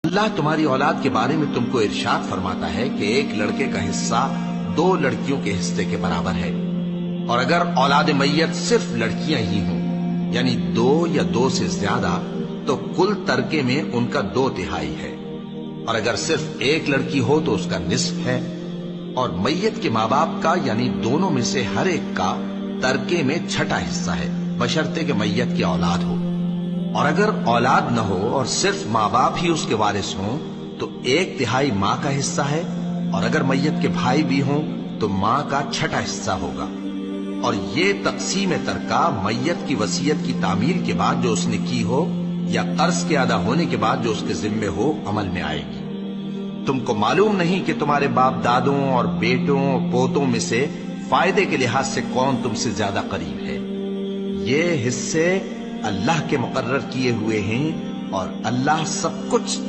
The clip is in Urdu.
اللہ تمہاری اولاد کے بارے میں تم کو ارشاد فرماتا ہے کہ ایک لڑکے کا حصہ 2 لڑکیوں کے حصے کے برابر ہے، اور اگر اولاد میت صرف لڑکیاں ہی ہوں یعنی 2 یا 2 سے زیادہ تو کل ترکے میں ان کا 2/3 ہے، اور اگر صرف ایک لڑکی ہو تو اس کا نصف ہے، اور میت کے ماں باپ کا یعنی دونوں میں سے ہر ایک کا ترکے میں 6واں حصہ ہے، بشرطے کہ میت کی اولاد ہو، اور اگر اولاد نہ ہو اور صرف ماں باپ ہی اس کے وارث ہوں تو 1/3 ماں کا حصہ ہے، اور اگر میت کے بھائی بھی ہوں تو ماں کا 6واں حصہ ہوگا۔ اور یہ تقسیم ترکہ میت کی وصیت کی تعمیل کے بعد جو اس نے کی ہو یا قرض کے ادا ہونے کے بعد جو اس کے ذمے ہو عمل میں آئے گی۔ تم کو معلوم نہیں کہ تمہارے باپ دادوں اور بیٹوں اور پوتوں میں سے فائدے کے لحاظ سے کون تم سے زیادہ قریب ہے۔ یہ حصے اللہ کے مقرر کیے ہوئے ہیں اور اللہ سب کچھ